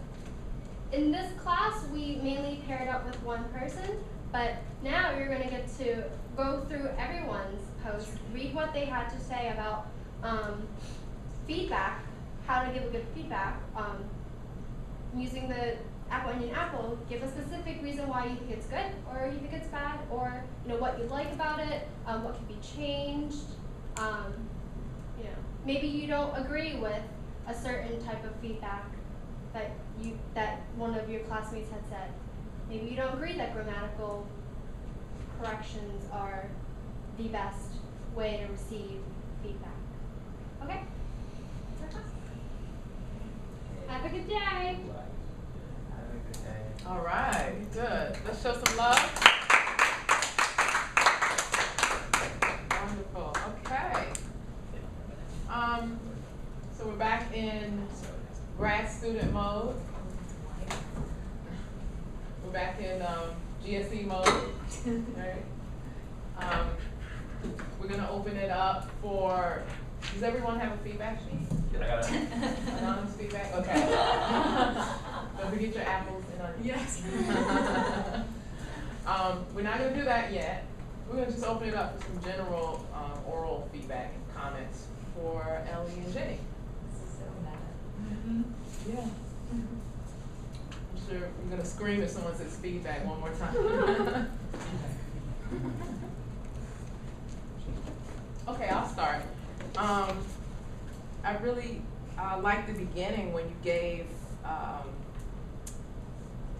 in this class, we mainly paired up with one person, but now you're gonna get to go through everyone's post, read what they had to say about feedback, how to give a good feedback, using the apple, give a specific reason why you think it's good or you think it's bad, or you know what you like about it, what can be changed. You know, maybe you don't agree with a certain type of feedback that one of your classmates had said. Maybe you don't agree that grammatical corrections are the best way to receive feedback. Okay? That's our class. Have a good day. Have a good day. All right, good. Let's show some love. Wonderful. Okay. So we're back in grad student mode. We're back in GSE mode. Right. We're gonna open it up for. Does everyone have a feedback sheet? I gotta, Anonymous feedback. Okay. Don't forget your apples and onions. Yes. We're not gonna do that yet. We're gonna just open it up for some general oral feedback and comments for Ellie and Jenny. This is so meta. Yeah. I'm sure you're gonna scream if someone says feedback one more time. Okay, I'll start. I really liked the beginning when you gave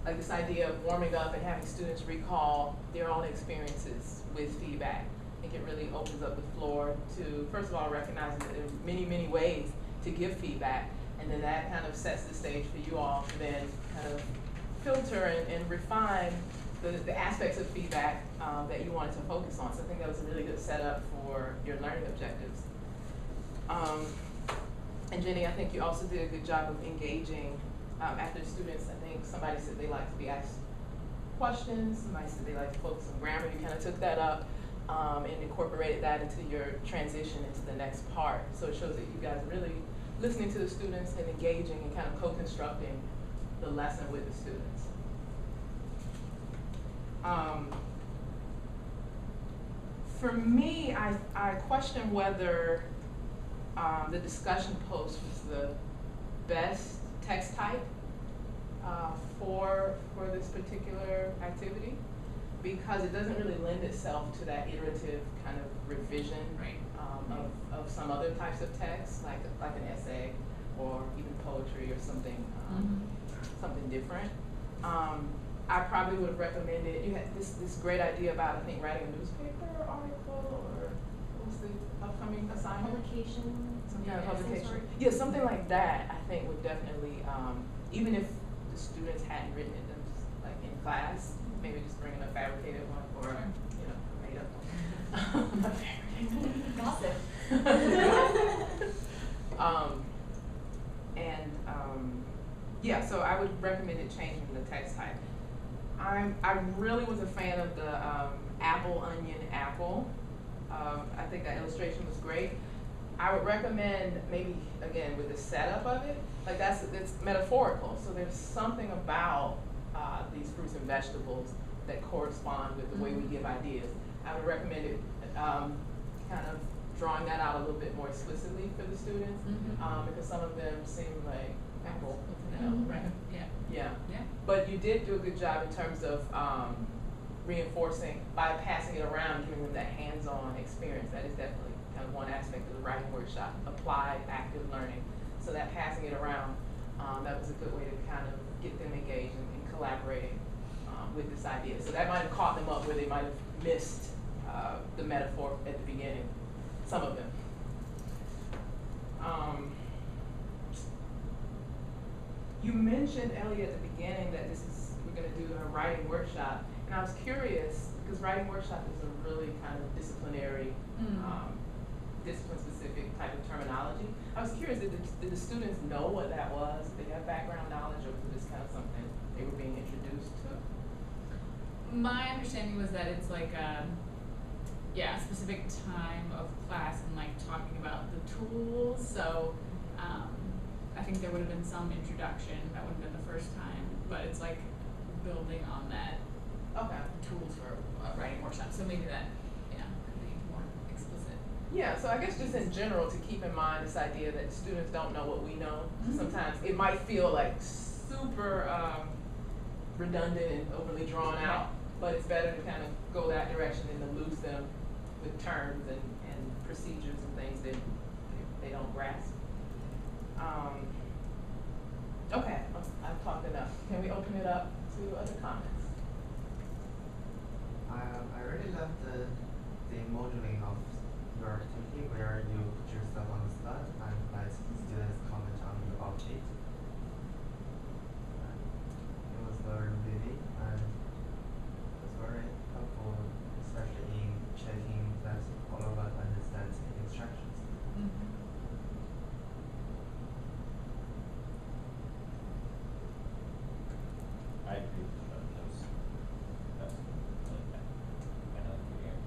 like this idea of warming up and having students recall their own experiences with feedback. I think it really opens up the floor to, first of all, recognizing that there are many, many ways to give feedback, and then that kind of sets the stage for you all to then kind of filter and refine the aspects of feedback that you wanted to focus on. So I think that was a really good setup for your learning objectives. And Jenny, I think you also did a good job of engaging after the students. I think somebody said they like to be asked questions, somebody said they like to focus on grammar. You kind of took that up and incorporated that into your transition into the next part. So it shows that you guys are really listening to the students and engaging and kind of co-constructing the lesson with the students. For me, I question whether the discussion post was the best text type for this particular activity, because it doesn't really lend itself to that iterative kind of revision Right. of some other types of text, like an essay or even poetry or something something different. I probably would have recommended, you had this great idea about, I think, writing a newspaper article, or what was the upcoming assignment? Publication. Some kind of Yeah, some publication. sort. Yeah, something like that, I think would definitely, even if the students hadn't written it like in class, maybe just bringing a fabricated one or, you know, made up one. Not fabricated. Gossip. Yeah, so I would recommend it changing the text type. I really was a fan of the apple, onion, apple. I think that illustration was great. I would recommend maybe, again, with the setup of it, like it's metaphorical. So there's something about these fruits and vegetables that correspond with the way we give ideas. I would recommend it kind of drawing that out a little bit more explicitly for the students, because some of them seem like apple, you know, Right. Yeah. yeah. Yeah. But you did do a good job in terms of reinforcing, by passing it around, giving them that hands-on experience. That is definitely kind of one aspect of the writing workshop, applied active learning. So that passing it around, that was a good way to kind of get them engaged and collaborating with this idea. So that might have caught them up where they might have missed the metaphor at the beginning, some of them. You mentioned, Ellie, at the beginning that we're going to do a writing workshop, and I was curious because writing workshop is a really kind of disciplinary, discipline-specific type of terminology. I was curious, did the students know what that was? Did they have background knowledge, or was this kind of something they were being introduced to? My understanding was that it's like a specific time of class and like talking about the tools. So I think there would have been some introduction. That would have been the first time, but it's like building on that Okay. tools for writing workshop. So maybe that could be more explicit. Yeah, so I guess just in general to keep in mind this idea that students don't know what we know. Sometimes it might feel like super redundant and overly drawn out, but it's better to kind of go that direction than to lose them with terms and procedures and things that they don't grasp. Okay, I've talked enough. Can we open it up to other comments? I really love the modeling of your activity where you put yourself on the spot and let students comment on the object. It was very vivid and it was very helpful, especially in checking that all of us understand the instructions. I agree with those. That's really another 2 years.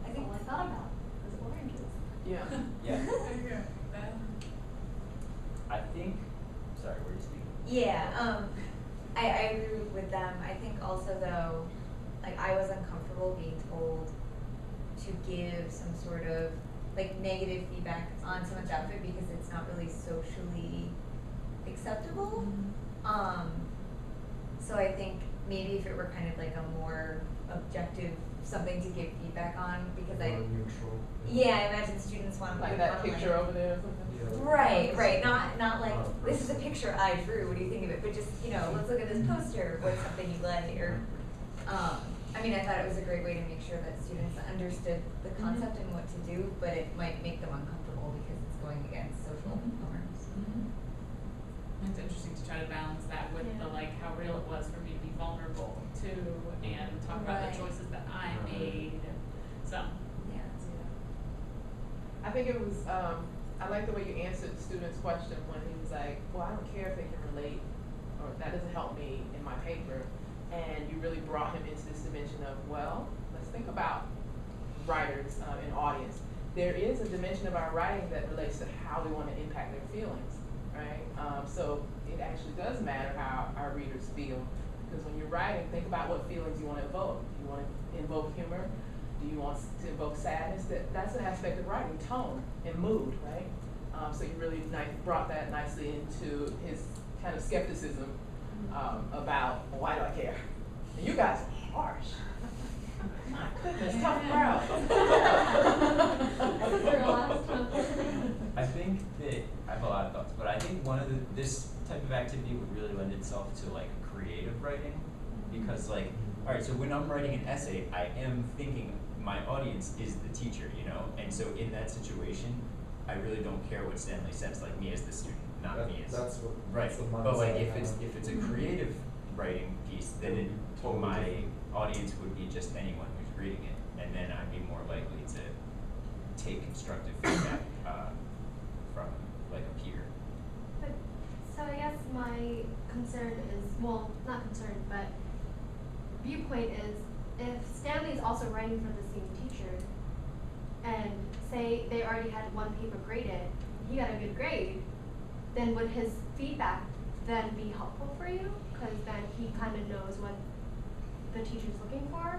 I think all I thought about was oranges. Yeah. Yeah. I think. Sorry, were you speaking? Yeah, I agree with them. I think also though, like I was uncomfortable being told to give some sort of like negative feedback on someone's outfit because it's not really socially acceptable. So I think maybe if it were kind of like a more objective something to give feedback on, because More neutral. I imagine students want to Like that picture over there or something? Yeah. Right, not like, Not this is a personal. picture I drew, what do you think of it, but just, let's look at this poster, what's something you like, or, I mean, I thought it was a great way to make sure that students understood the concept and what to do, but it might make them uncomfortable because it's going against social norms. It's interesting to try to balance that with the like how real it was for me to be vulnerable too, and talk about the Right. choices that I made. So Yeah. I think it was, I like the way you answered the student's question when he was like, well, I don't care if they can relate, or that doesn't help me in my paper. And you really brought him into this dimension of, well, let's think about writers and audience. There is a dimension of our writing that relates to how we want to impact their feelings, right? So it actually does matter how our readers feel, because because when you're writing, think about what feelings you want to evoke. You want to invoke humor? Do you want to invoke sadness? That's an aspect of writing, tone and mood, right? So you really brought that nicely into his kind of skepticism about, well, why do I care? And you guys are harsh. My goodness, tough crowd. I think that, I have a lot of thoughts, but I think one of this type of activity would really lend itself to like creative writing, because like, alright, so when I'm writing an essay, I am thinking my audience is the teacher, you know, and so in that situation, I really don't care what Stanley says, like me as the student, not me as. That's what, Right, that's the but like mindset I have. if it's a creative writing piece, then it, Totally my different. audience would be just anyone who's reading it, and then I'd be more likely to take constructive feedback from like a peer. But, so I guess my concern is, well, not concern, but viewpoint is, if Stanley is also writing for the same teacher, and say they already had one paper graded, he got a good grade, then would his feedback then be helpful for you? Because then he kind of knows what the teacher's looking for?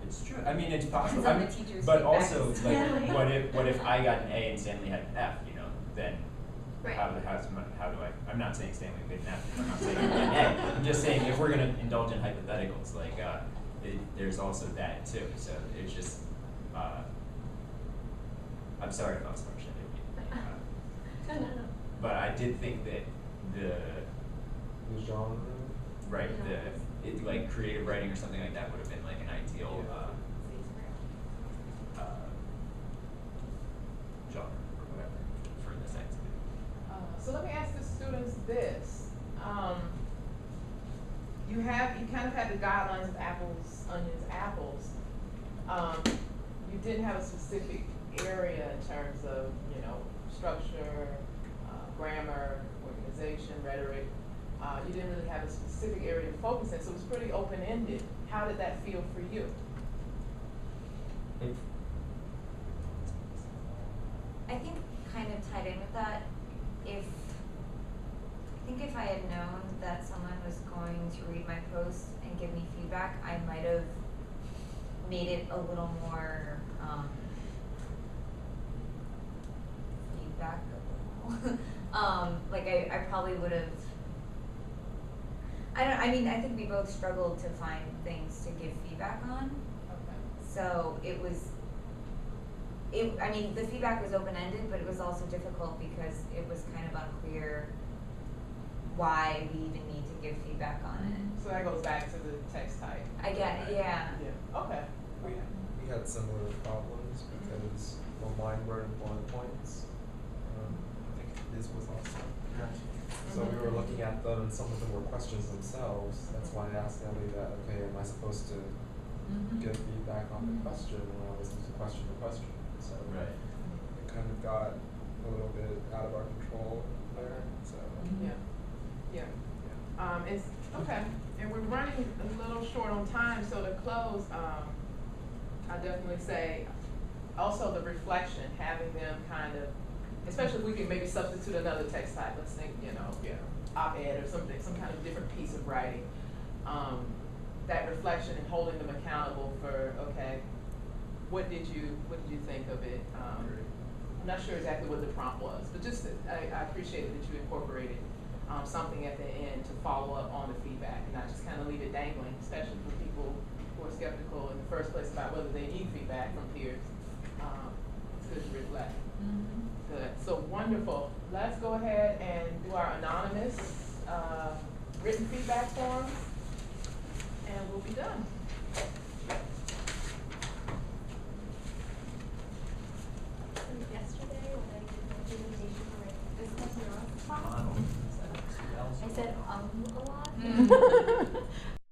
It's true. I mean, it's possible. Depends on I mean, the teacher's but feedback. also, like, Stanley. what if I got an A and Stanley had an F? You know, then Right. how do I? I'm not saying Stanley would get an F. I'm not saying he'd get an A. I'm just saying if we're gonna indulge in hypotheticals, like, there's also that too. So it's just, I'm sorry if I was harsh. No, no, no. But I did think that the The genre. like creative writing or something like that would have been like an ideal genre or whatever for this activity. So let me ask the students this. You kind of had the guidelines of apples, onions, apples. You didn't have a specific area in terms of, you know, structure, grammar, organization, rhetoric. You didn't really have a specific area to focus in, so it was pretty open-ended. How did that feel for you? I think kind of tied in with that, if I had known that someone was going to read my post and give me feedback, I might have made it a little more, feedbackable. Like I probably would have, I think we both struggled to find things to give feedback on. Okay. So the feedback was open-ended, but it was also difficult because it was kind of unclear why we even need to give feedback on it. So that goes back to the text type. I get it, yeah. Yeah, okay. We had similar problems because mine were in bullet points. I think his was also. So we were looking at them, and some of them were questions themselves. That's why I asked Ellie that, okay, am I supposed to give feedback on the question when I was using question to question? So Right. it kind of got a little bit out of our control there. So Yeah, yeah. It's, okay, and we're running a little short on time, so to close, I definitely say, also the reflection, having them kind of, especially if we can maybe substitute another text type, let's think, you know, op-ed or something, some kind of different piece of writing. That reflection and holding them accountable for, okay, what did you think of it? I'm not sure exactly what the prompt was, but just, I appreciate that you incorporated something at the end to follow up on the feedback and not just kind of leave it dangling, especially for people who are skeptical in the first place about whether they need feedback from peers. It's good to reflect. Good. So wonderful. Let's go ahead and do our anonymous written feedback forms, and we'll be done. Yesterday, when I did my presentation for my business neuroscience class, Donald, is that who else? I said a lot.